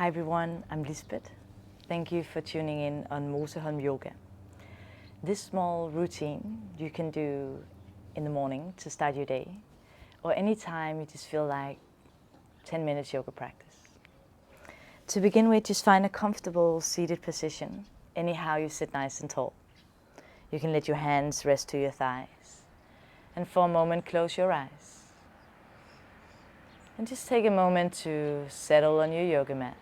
Hi everyone, I'm Lisbeth. Thank you for tuning in on Moseholm Yoga. This small routine you can do in the morning to start your day, or anytime you just feel like 10 minutes yoga practice. To begin with, just find a comfortable seated position, anyhow you sit nice and tall. You can let your hands rest to your thighs, and for a moment close your eyes. And just take a moment to settle on your yoga mats.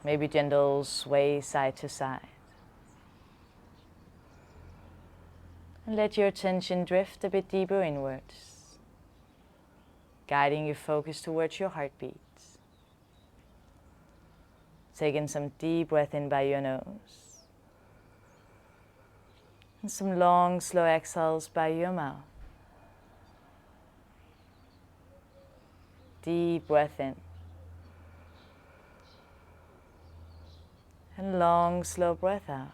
Maybe gentle sway side to side. And let your attention drift a bit deeper inwards, guiding your focus towards your heartbeats. Take in some deep breath in by your nose, and some long, slow exhales by your mouth. Deep breath in. And long, slow breath out.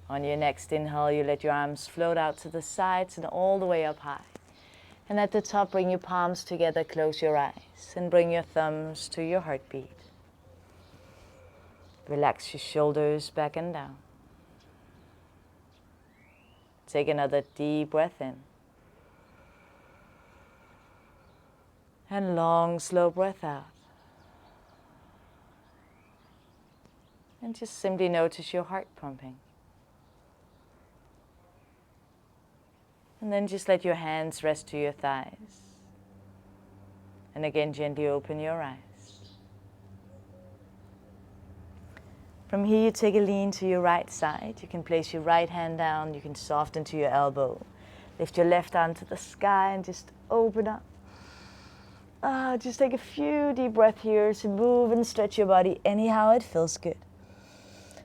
On your next inhale, you let your arms float out to the sides and all the way up high. And at the top, bring your palms together, close your eyes, and bring your thumbs to your heartbeat. Relax your shoulders back and down. Take another deep breath in. And long, slow breath out. And just simply notice your heart pumping. And then just let your hands rest to your thighs. And again, gently open your eyes. From here, you take a lean to your right side. You can place your right hand down. You can soften to your elbow. Lift your left arm to the sky and just open up. Just take a few deep breaths here to move and stretch your body anyhow it feels good.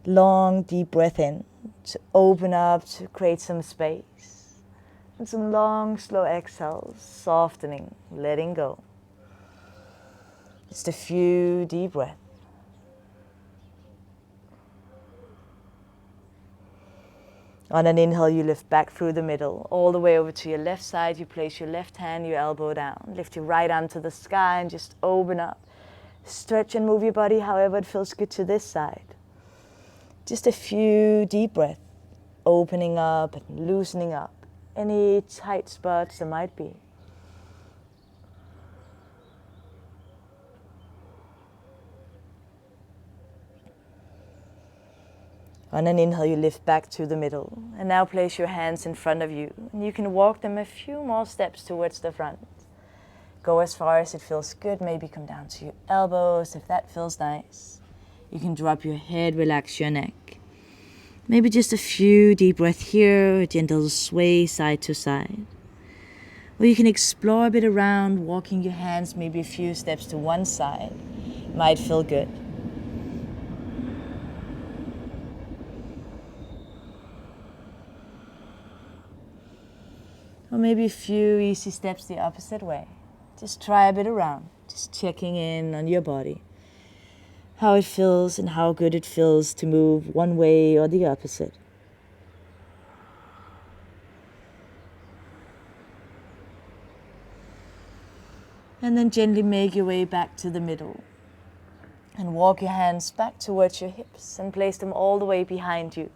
Long, deep breath in to open up, to create some space. And some long, slow exhales, softening, letting go. Just a few deep breaths. On an inhale, you lift back through the middle, all the way over to your left side. You place your left hand, your elbow down. Lift your right arm to the sky and just open up. Stretch and move your body however it feels good to this side. Just a few deep breaths, opening up and loosening up any tight spots there might be. On an inhale, you lift back to the middle. And now place your hands in front of you. And you can walk them a few more steps towards the front. Go as far as it feels good. Maybe come down to your elbows if that feels nice. You can drop your head, relax your neck. Maybe just a few deep breaths here, a gentle sway side to side. Or you can explore a bit around, walking your hands maybe a few steps to one side. Might feel good. Or maybe a few easy steps the opposite way. Just try a bit around, just checking in on your body. How it feels and how good it feels to move one way or the opposite. And then gently make your way back to the middle. And walk your hands back towards your hips and place them all the way behind you.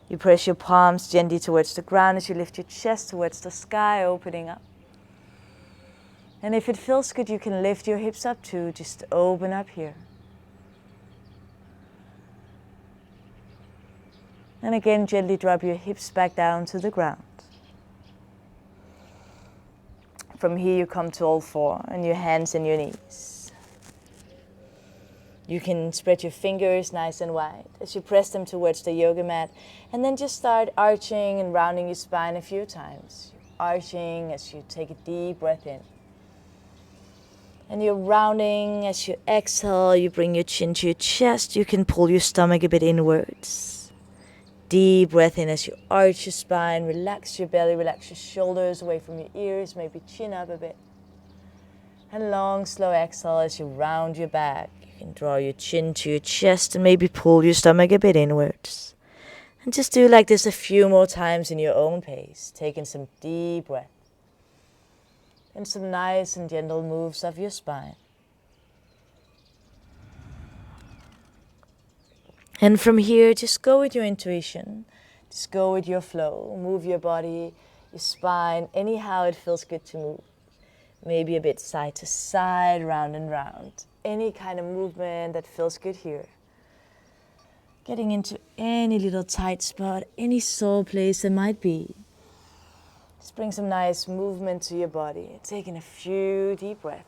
You press your palms gently towards the ground as you lift your chest towards the sky, opening up. And if it feels good, you can lift your hips up too. Just open up here. And again, gently drop your hips back down to the ground. From here, you come to all four and your hands and your knees. You can spread your fingers nice and wide as you press them towards the yoga mat, and then just start arching and rounding your spine a few times. Arching as you take a deep breath in. And you're rounding as you exhale. You bring your chin to your chest. You can pull your stomach a bit inwards. Deep breath in as you arch your spine. Relax your belly, relax your shoulders away from your ears. Maybe chin up a bit. And long, slow exhale as you round your back. You can draw your chin to your chest and maybe pull your stomach a bit inwards. And just do like this a few more times in your own pace, taking some deep breath. and some nice and gentle moves of your spine. And from here, just go with your intuition. Just go with your flow. Move your body, your spine, anyhow it feels good to move. Maybe a bit side to side, round and round. Any kind of movement that feels good here. Getting into any little tight spot, any sore place there might be. Just bring some nice movement to your body. Taking a few deep breaths.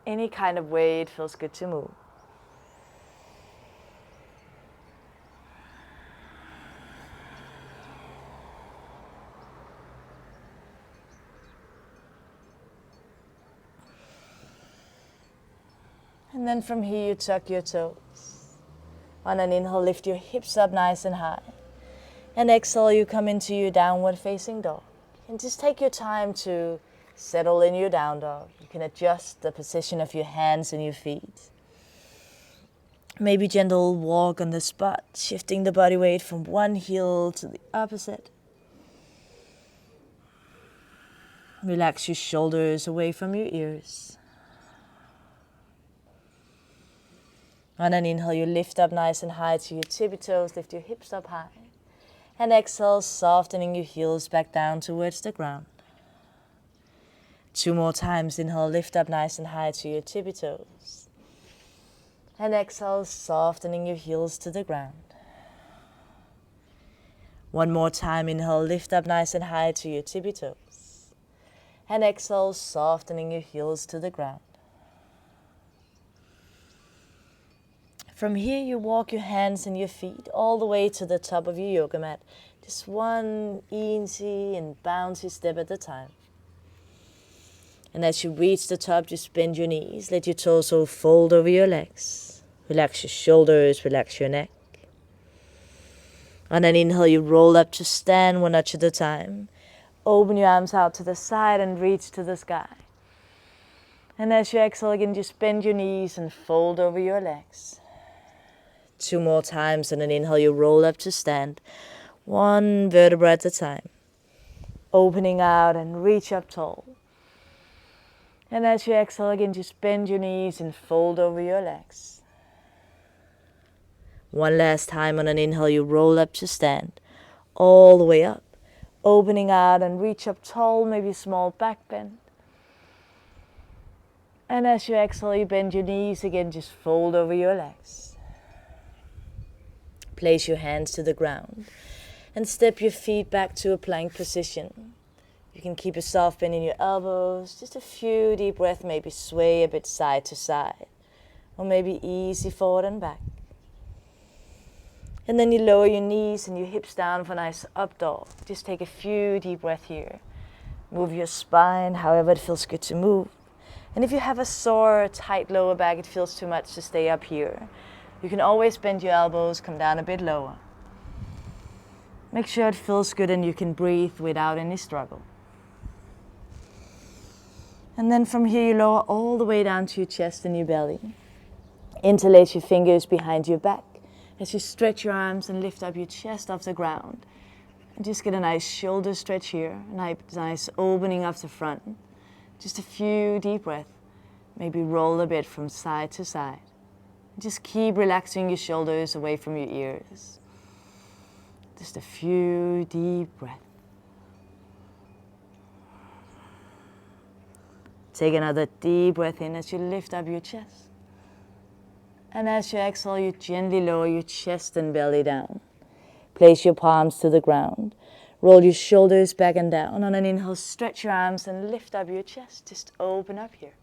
Any kind of way it feels good to move. And then from here you tuck your toes. On an inhale, lift your hips up nice and high. And exhale, you come into your downward facing dog. And just take your time to settle in your down dog. You can adjust the position of your hands and your feet. Maybe gentle walk on the spot, shifting the body weight from one heel to the opposite. Relax your shoulders away from your ears. On an inhale, you lift up nice and high to your tippy toes, lift your hips up high. And exhale, softening your heels back down towards the ground. 2 more times, inhale, lift up nice and high to your tippy toes. And exhale, softening your heels to the ground. 1 more time, inhale, lift up nice and high to your tippy toes. And exhale, softening your heels to the ground. From here, you walk your hands and your feet all the way to the top of your yoga mat. Just one easy and bouncy step at a time. And as you reach the top, just bend your knees. Let your torso fold over your legs. Relax your shoulders, relax your neck. On an inhale, you roll up to stand 1 notch at a time. Open your arms out to the side and reach to the sky. And as you exhale again, just bend your knees and fold over your legs. 2 more times. On an inhale, you roll up to stand, 1 vertebra at a time. Opening out and reach up tall. And as you exhale again, just bend your knees and fold over your legs. 1 last time. On an inhale, you roll up to stand, all the way up. Opening out and reach up tall, maybe a small back bend. And as you exhale, you bend your knees again, just fold over your legs. Place your hands to the ground and step your feet back to a plank position. You can keep a soft bend in your elbows, just a few deep breaths, maybe sway a bit side to side, or maybe easy forward and back. And then you lower your knees and your hips down for a nice up dog. Just take a few deep breaths here. Move your spine however it feels good to move. And if you have a sore, tight lower back, it feels too much to stay up here, you can always bend your elbows, come down a bit lower. Make sure it feels good and you can breathe without any struggle. And then from here you lower all the way down to your chest and your belly. Interlace your fingers behind your back as you stretch your arms and lift up your chest off the ground. And just get a nice shoulder stretch here, a nice opening of the front. Just a few deep breaths. Maybe roll a bit from side to side. Just keep relaxing your shoulders away from your ears. Just a few deep breaths. Take another deep breath in as you lift up your chest. And as you exhale, you gently lower your chest and belly down. Place your palms to the ground. Roll your shoulders back and down. On an inhale, stretch your arms and lift up your chest. Just open up here.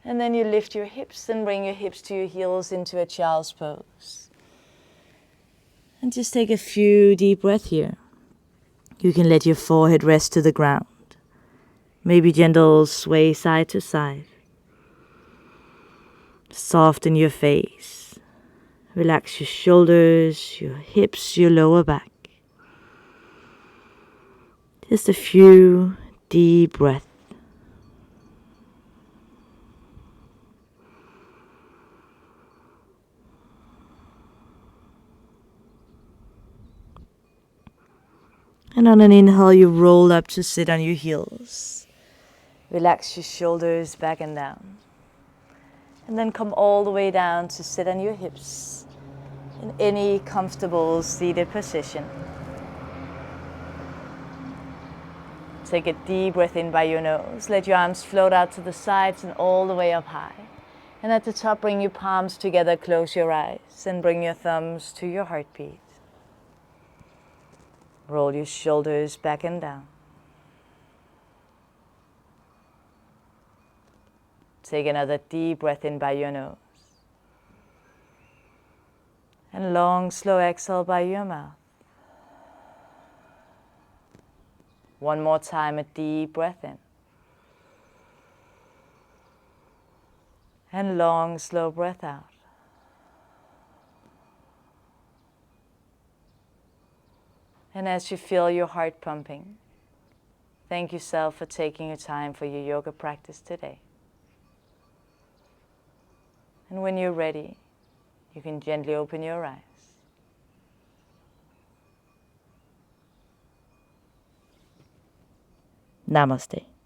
And then you lift your hips and bring your hips to your heels into a child's pose. And just take a few deep breaths here. You can let your forehead rest to the ground. Maybe gentle sway side to side. Soften your face. Relax your shoulders, your hips, your lower back. Just a few deep breaths. And on an inhale, you roll up to sit on your heels. Relax your shoulders back and down. And then come all the way down to sit on your hips in any comfortable seated position. Take a deep breath in by your nose. Let your arms float out to the sides and all the way up high. And at the top, bring your palms together, close your eyes, and bring your thumbs to your heartbeat. Roll your shoulders back and down. Take another deep breath in by your nose. And long, slow exhale by your mouth. One more time, a deep breath in. And long, slow breath out. And as you feel your heart pumping, thank yourself for taking your time for your yoga practice today. And when you're ready, you can gently open your eyes. Namaste.